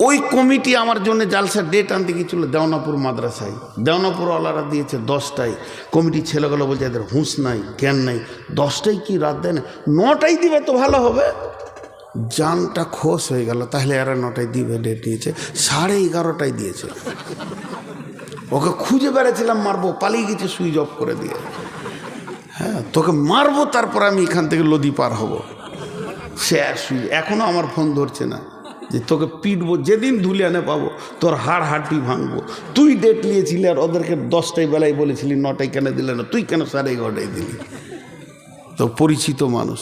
ওই কমিটি আমার জন্য জালসার ডেট আনতে গিয়েছিল দেওনাপুর মাদ্রাসায়। দেওনাপুরওয়ালারা দিয়েছে 10টায়, কমিটির ছেলেগুলো বলছে এদের হুঁশ নাই, জ্ঞান নাই, 10টায় কি রাত দেয় না, 9টায় দিবে তো ভালো হবে। জানটা খোশ হয়ে গেল, তাহলে এরা 9টায় দিবে, ডেট নিয়েছে 11:30টায় দিয়েছে। ওকে খুঁজে বেড়াচ্ছিলাম, মারবো, পালিয়ে গেছে সুইচ অফ করে দিয়ে। হ্যাঁ, তোকে মারবো, তারপর আমি এখান থেকে লদি পার হব। সে এখনও আমার ফোন ধরছে না, যে তোকে পিটবো, যেদিন ধুলিয়ানে পাবো তোর হাড় ভাঙবো। তুই ডেট নিয়েছিলি আর ওদেরকে 10টায় বেলায় বলেছিলি, 9টায় কেন দিলে না, তুই কেন 11:30টায় দিলি? তো পরিচিত মানুষ।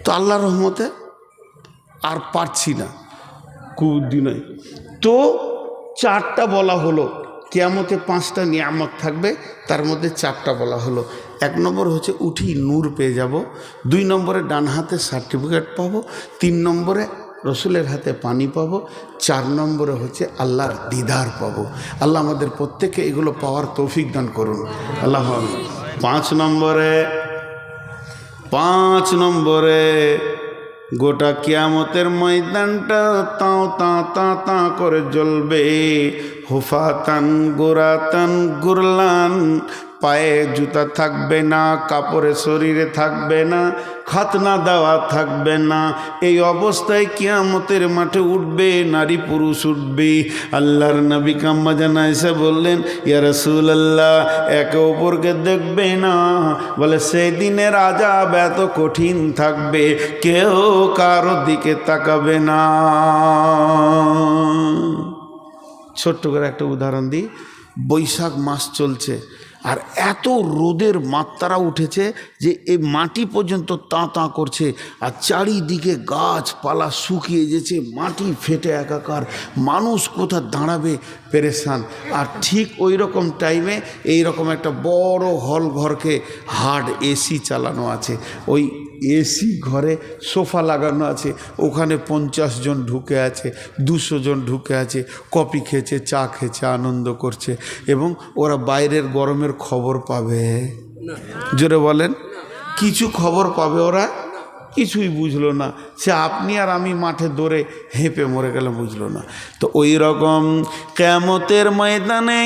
তো আল্লাহর রহমতে আর পারছি না, কুদিনে তো 4টা বলা হলো। কিয়ামতে 5টা নিয়ামত থাকবে, তার মধ্যে 4টা বলা হলো। 1 নম্বর হচ্ছে উঠি নূর পেয়ে যাব, 2 নম্বরে ডান হাতে সার্টিফিকেট পাবো, 3 নম্বরে রসুলের হাতে পানি পাবো, 4 নম্বরে হচ্ছে আল্লাহর দিদার পাবো। আল্লাহ আমাদের প্রত্যেকে এগুলো পাওয়ার তৌফিক দান করুন, আল্লাহ। 5 নম্বরে গোটা কিয়ামতের ময়দানটা তাও তা করে জ্বলবে। হুফাতান গুরাতান গুরলান, পায়ে জুতা থাকবে না, কাপড়ে শরীরে থাকবে না, খাতনা দেওয়া থাকবে না। এই অবস্থায় কিয়ামতের মাঠে উঠবে, নারী পুরুষ উঠবে। আল্লাহর নবী কাম্মা জানা এসে বললেন, ইয়া রাসূলুল্লাহ, একে অপরকে দেখবে না। বলে সেই দিনের আযাব এত কঠিন থাকবে, কেউ কারো দিকে তাকাবে না। ছোট্ট করে একটা উদাহরণ দিই। বৈশাখ মাস চলছে, আর এত রোদের মাত্রা উঠেছে যে এই মাটি পর্যন্ত তাঁ করছে, আর চারিদিকে গাছপালা শুকিয়ে যেছে, মাটি ফেটে একাকার, মানুষ কোথা দাঁড়াবে, পেরেশান। আর ঠিক ওই রকম টাইমে এইরকম একটা বড় হল ঘরকে হার্ড এসি চালানো আছে, ওই এসি ঘরে সোফা লাগানো আছে, ওখানে 50 জন ঢুকে আছে, 200 জন ঢুকে আছে, কফি খেয়েছে, চা খেয়েছে, আনন্দ করছে। এবং ওরা বাইরের গরমের খবর পাবে? জোরে বলেন, কিছু খবর পাবে ওরা? কিছুই বুঝলো না। সে আপনি আর আমি মাঠে দৌড়ে হেঁপে মরে গেলে বুঝলো না। তো ওই রকম কিয়ামতের ময়দানে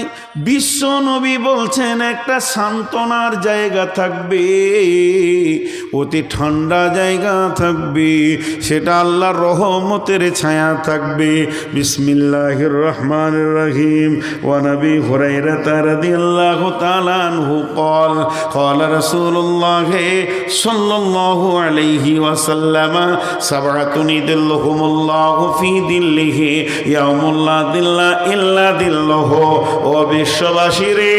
বিশ্ব নবী বলছেন একটা সান্ত্বনার জায়গা থাকবে, অতি ঠান্ডা জায়গা থাকবে, সেটা আল্লাহর রহমতের ছায়া থাকবে। বিসমিল্লাহির রহমানির রহিম। ওয়া নবী হুরায়রা রাদিয়াল্লাহু তাআলা আনহু قال قال رسول الله صلى الله عليه وسلم سبعة يظلهم الله في ظله يوم لا ظل إلا ظله। ও বিশ্ববাসী রে,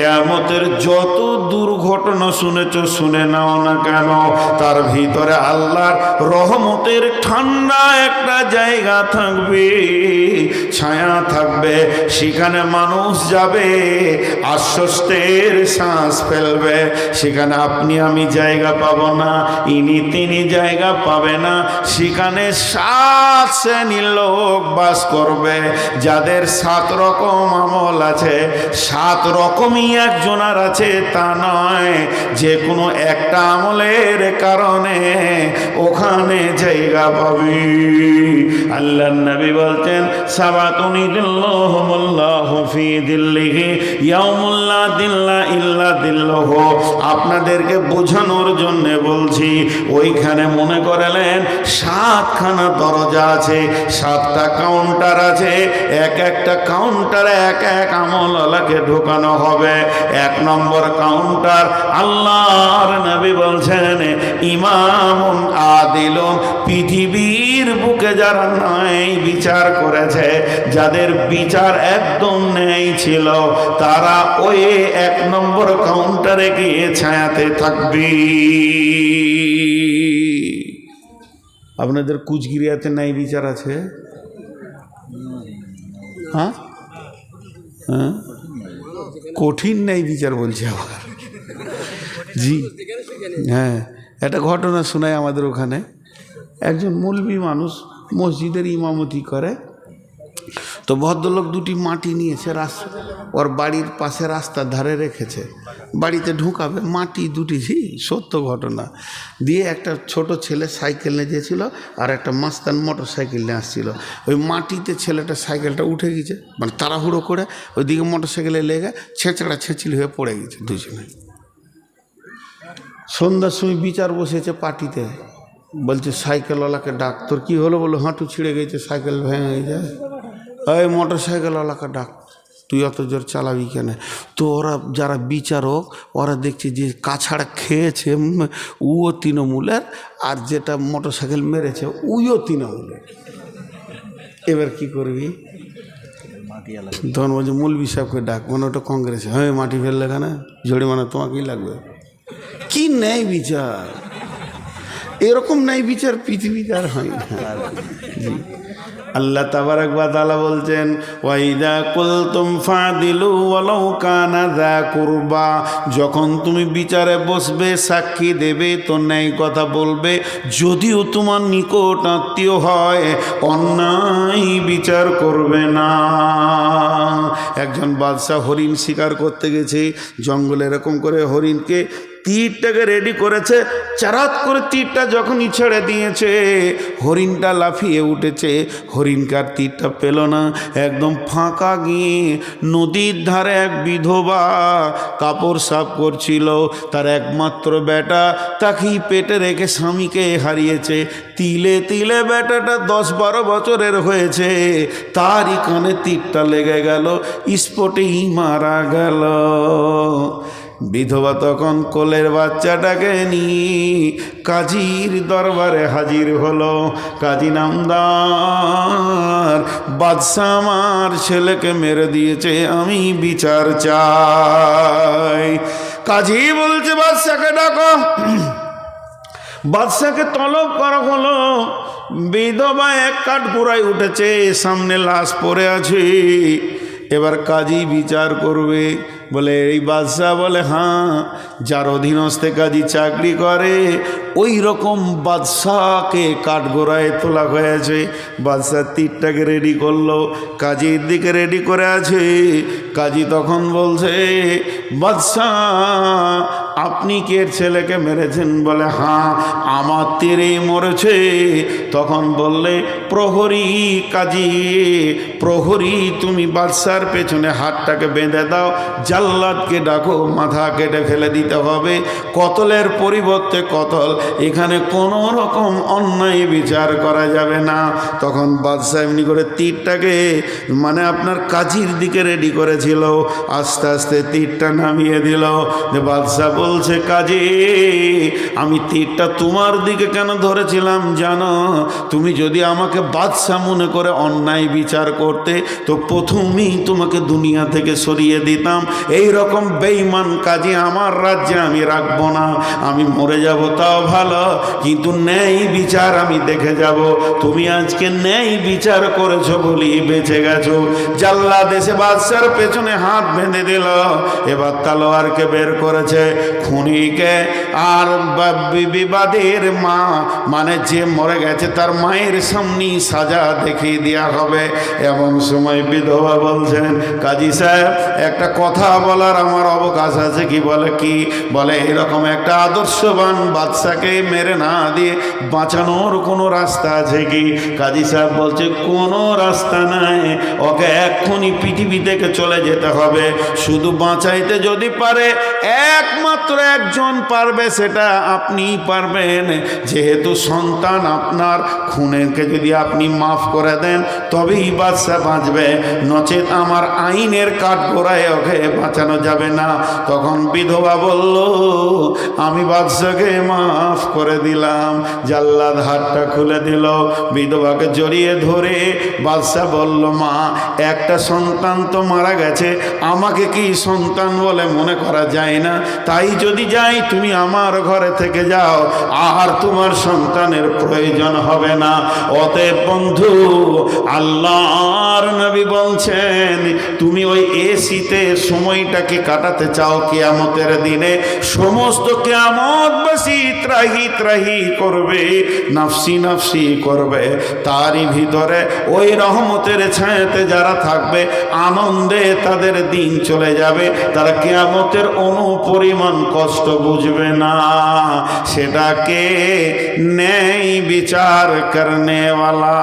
কিয়ামতের যত দুর্ঘটনা শুনেছ শুনে নাও না কেন, তার ভিতরে আল্লাহর রহমতের ঠান্ডা একটা জায়গা থাকবে, ছায়া থাকবে, সেখানে মানুষ যাবে, আশ্বস্তের শ্বাস ফেলবে। সেখানে আপনি আমি জায়গা পাবো না, ইনি তিনি জায়গা পাবে না। সেখানে 7 শ্রেণীর লোক বাস করবে, যাদের 7 রকম আমল আছে। 7 রকমই একজনের আছে তা নয়, যে কোনো একটা আমলের কারণে ওখানে জায়গা পাবে। আল্লাহ নবী বলতেন, সাবাতুন ইযিল্লুহুমুল্লাহু ফি দিল্লিহি ইয়াউমুল লা দিল্লা ইল্লা দিল্লুহু। আপনাদেরকে বোঝানোর জন্য বলছি, ওইখানে মনে করলেন 7খানা দরজা আছে, 7টা কাউন্টার আছে, এক একটা কাউন্টারে এক এক আমলওয়ালাকে ঢোকানো হবে। 1 নম্বর কাউন্টার, আল্লাহর নবী বলছেন, ইমামুন আদিলুন, পৃথিবীর বুকে যারা ন্যায় বিচার করেছে, যাদের বিচার একদম ন্যায় ছিল, তারা ওই 1 নম্বর কাউন্টারে গিয়ে ছায়াতে থাকবে। আপনাদের কুচগিরিয়াতে ন্যায় বিচার আছে? হ্যাঁ হ্যাঁ, কঠিন ন্যায় বিচার বলছে আবার। জি হ্যাঁ, একটা ঘটনা শোনায় আমাদের ওখানে। একজন মৌলবি মানুষ মসজিদের ইমামতি করে, তো ভদ্রলোক 2টি মাটি নিয়েছে, ওর বাড়ির পাশে রাস্তার ধারে রেখেছে, বাড়িতে ঢুকাবে, মাটি 2টি, জি সত্য ঘটনা। দিয়ে একটা ছোট ছেলে সাইকেল নিয়ে গিয়েছিল, আর একটা মাস্তান মোটর সাইকেল নিয়ে আসছিল। ওই মাটিতে ছেলেটা সাইকেলটা উঠে গেছে, মানে তাড়াহুড়ো করে ওইদিকে মোটর সাইকেলে লেগে ছেঁচড়া ছেঁচিল হয়ে পড়ে গেছে দুজনে। সন্ধ্যার সময় বিচার বসেছে পার্টিতে, বলছে সাইকেলওয়ালাকে ডাক। তোর কী হলো? বলো, হাঁটু ছিঁড়ে গেছে, সাইকেল ভেঙে যায়। ওই মোটর সাইকেলওয়ালাকে ডাক, তুই অত জোর চালাবি কেন? তো ওরা যারা বিচারক, ওরা দেখছে যে কাছাড়া খেয়েছে উও তৃণমূলের, আর যেটা মোটর সাইকেল মেরেছে উইও তৃণমূলের। এবার কি করবি? তখন বলছে মৌলবি সাহেবকে ডাক, মানে ওটা কংগ্রেসে। হ্যাঁ, মাটি ফেললে কেন? জরিমানা তোমাকেই লাগবে। কি ন্যায় বিচার! এরকম ন্যায় বিচার পৃথিবীতে আর হয় না। জি, আল্লাহ তাবারাক ওয়া তাআলা বলছেন, ওয়াইদা কুলতুম ফাদিলু ওয়ালাউ কানা যা কুরবা। যখন তুমি বিচারে বসবে, সাক্ষী দেবে, তো ন্যায় কথা বলবে, যদিও তোমার নিকট আত্মীয় হয়। অন্যায় বিচার করবে না। একজন বাদশা হরিণ শিকার করতে গেছে জঙ্গলে, এরকম করে হরিণকে তীরটাকে রেডি করেছে। চারাত করে তীরটা যখনই ছেড়ে দিয়েছে, হরিণটা লাফিয়ে উঠেছে, হরিণকার তীরটা পেল না। একদম ফাঁকা গিয়ে নদীর ধারে এক বিধবা কাপড় সাফ করছিল, তার একমাত্র বেটা, তাকেই পেটে রেখে স্বামীকে হারিয়েছে। তিলে তিলে বেটাটা 10-12 বছরের হয়েছে, তারই কানে তীরটা লেগে গেল, স্পটেই মারা গেল। বিধবা তখন কোলের বাচ্চাটাকে নিয়ে কাজীর দরবারে হাজির হলো। কাজী নামদার, বাদশা আমার ছেলেকে মেরে দিয়েছে, আমি বিচার চাই। কাজী বলছে, বাদশাকে ডাকো। বাদশাকে তলব করা হলো। বিধবা এক কাঠ গোড়ায় উঠেছে, সামনে লাশ পড়ে আছে। এবার কাজী বিচার করবে। বলে এই বাদশাহ বলে, হ্যাঁ, যার অধীনস্থে কাজী চাকরি করে ওই রকম বাদশাহকে কাঠগোড়ায় তোলা হয়েছে। বাদশাহ তীরটাকে রেডি করলো, কাজীর দিকে রেডি করে আছে। কাজী তখন বলছে, বাদশাহ আপনি কে ছেলেকে মেরেছেন? বলে, হ্যাঁ, আমার তীরেই মরেছে। তখন বললে, প্রহরী কাজী, প্রহরী তুমি বাদশার পেছনে হাতটাকে বেঁধে দাও, জাল্লাদকে ডাকো, মাথা কেটে ফেলে দিতে হবে, কতলের পরিবর্তে কতল, এখানে কোনো রকম অন্যায় বিচার করা যাবে না। তখন বাদশাহ এমনি করে তীরটাকে, মানে আপনার কাজীর দিকে রেডি করেছিল, আস্তে আস্তে তীরটা নামিয়ে দিল। যে বাদশাহ বলছে, কাজী আমি তীরটা তোমার দিকে কেন ধরেছিলাম জানো? তুমি যদি আমাকে বাদশা মনে করে অন্যায় বিচার করতে তো প্রথমেই তোমাকে দুনিয়া থেকে সরিয়ে দিতাম। এই রকম বেঈমান কাজী আমার রাজ্যে আমি রাখবো না। আমি মরে যাব তাও ভালো, কিন্তু ন্যায় বিচার আমি দেখে যাব। তুমি আজকে ন্যায় বিচার করেছো বলি বেঁচে গেছো। জাল্লা দেশে বাদশার পেছনে হাত বেঁধে দিল। এবার তলোয়ারকে বের করেছে। খুনিকে আর বিবাদের মা, মানে যে মরে গেছে তার মায়ের সামনেই সাজা দেখিয়ে দেওয়া হবে। এমন সময় বিধবা বলছেন, কাজী সাহেব একটা কথা বলার আমার অবকাশ আছে কি? বলে কি? বলে এরকম একটা আদর্শবান বাদশাকে মেরে না দিয়ে বাঁচানোর কোনো রাস্তা আছে কি? কাজী সাহেব বলছে, কোনো রাস্তা নাই, ওকে এক্ষুনি পৃথিবী থেকে চলে যেতে হবে। শুধু বাঁচাইতে যদি পারে একমাত্র একজন পারবে, সেটা আপনিই পারবেন। যেহেতু সন্তান আপনার, খুনেকে যদি আপনি মাফ করে দেন তবেই বাদশা বাঁচবে, নচেত আমার আইনের কাঠগড়ায় ওকে বাঁচানো যাবে না। তখন বিধবা বলল, আমি বাদশাকে মাফ করে দিলাম। জাল্লাদ হাতটা খুলে দিল, বিধবাকে জড়িয়ে ধরে বাদশা বলল, মা একটা সন্তান তো মারা গেছে, আমাকে কি সন্তান বলে মনে করা যায় না? তাই যদি যাই তুমি আমার ঘরে থেকে যাও, আর তোমার সন্তানের প্রয়োজন হবে না। অতএব বন্ধু, আল্লাহর নবী বলছেন, তুমি ওই এসিতে সময়টাকে কাটাতে চাও কিয়ামতের দিনে, সমস্ত কিয়ামতবাসী ত্রাহি ত্রাহি করবে, নাফসি নাফসি করবে, তারই ভিতরে ওই রহমতের ছায়াতে যারা থাকবে আনন্দে তাদের দিন চলে যাবে। তারা কিয়ামতের অনুপরিমাণ কষ্ট বুঝবে না। সেটাকে ন্যায় বিচার করনে ওয়ালা।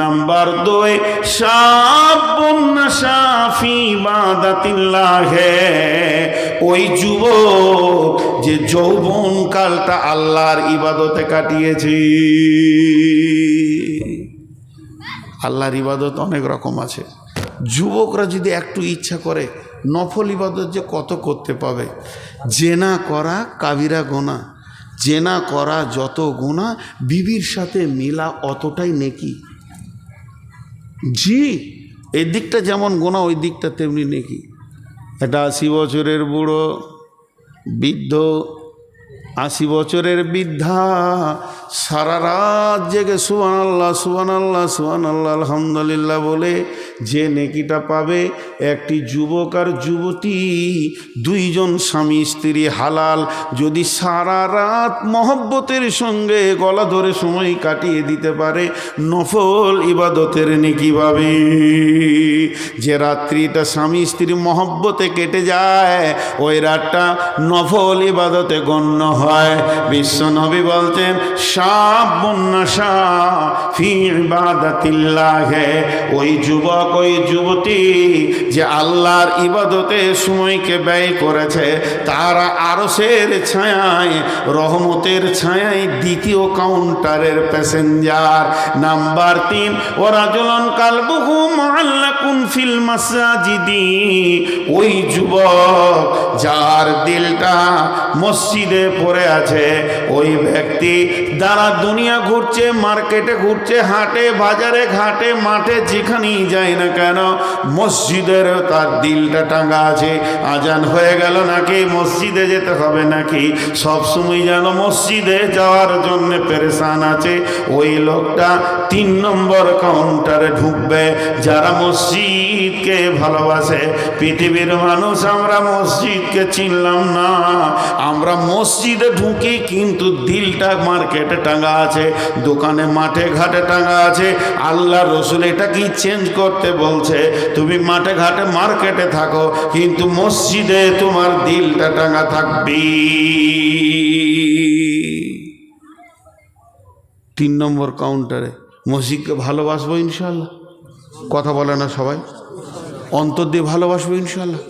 নাম্বার 2, শাবুন নাশা ফি ইবাদাতিল্লাহ, ওই যুবক যে যৌবন কালটা আল্লাহর ইবাদতে কাটিয়েছে। আল্লাহর ইবাদত অনেক রকম আছে। যুবকরা যদি একটু ইচ্ছা করে নফল ইবাদত যে কত করতে পাবে। জেনা করা কাবিরা গোনা, জেনা করা যত গুনাহ, বিবির সাথে মিলা অতটাই নেকি। জি, এই দিকটা যেমন গোনা, ওই দিকটা তেমনি নেকি। একটা 80 বছরের বুড়ো বৃদ্ধ, 80 বছরের বৃদ্ধা সারা রাত জেগে সুবহানাল্লাহ সুবহানাল্লাহ সুবহানাল্লাহ আলহামদুলিল্লাহ বলে যে নেকিটা পাবে, একটি যুবক আর যুবতী দুইজন স্বামী স্ত্রী হালাল যদি সারা রাত মহব্বতের সঙ্গে গলা ধরে সময় কাটিয়ে দিতে পারে, নফল ইবাদতের নেকি পাবে। যে রাত্রিটা স্বামী স্ত্রী মহব্বতে কেটে যায়, ওই রাতটা নফল ইবাদতে গণ্য হয়। বিশ্ব নবী বলছেন, শাবুন নাশা ফি ইবাদাতিল্লাহ, ওই যুবক ওই যুবতী যে আল্লাহর ইবাদতে সময়কে ব্যয় করেছে, তারা আরশের ছায়ায়, রহমতের ছায়ায় দ্বিতীয় কাউন্টারের প্যাসেঞ্জার। নাম্বার 3, ওয়ারাজুলুন কালবুহু মুআল্লাকুন ফিল মাসাজিদি, ওই যুবক যার দিলটা মসজিদে পড়ে আছে, ওই ব্যক্তি যারা দুনিয়া ঘুরছে, মার্কেটে ঘুরছে, হাটে বাজারে ঘাটে মাঠে যেখানেই যায় না কেন, মসজিদের তার দিলটা টাঙ্গা আছে। আজান হয়ে গেল নাকি মসজিদে যেতে হবে নাকি, সবসময় যেন মসজিদে যাওয়ার জন্য পেরেশান আছে। ওই লোকটা 3 নম্বর কাউন্টারে ঢুকবে। যারা মসজিদকে ভালোবাসে, পৃথিবীর মানুষ আমরা মসজিদকে চিনলাম না, আমরা মসজিদে ঢুকি কিন্তু দিলটা মার্কেটে টাঙ্গা আছে, দোকানে মাঠে ঘাটে টাঙ্গা আছে। আল্লাহ রসুল এটা কি চেঞ্জ করতে বলছে, তুমি মাঠে ঘাটে মার্কেটে থাকো কিন্তু মসজিদে তোমার দিলটা টাঙ্গা থাকবে। 3 নম্বর কাউন্টারে মসজিদকে ভালোবাসবো ইনশাল্লাহ। কথা বলে না সবাই? অন্তর দিয়ে ভালোবাসবো ইনশাল্লাহ।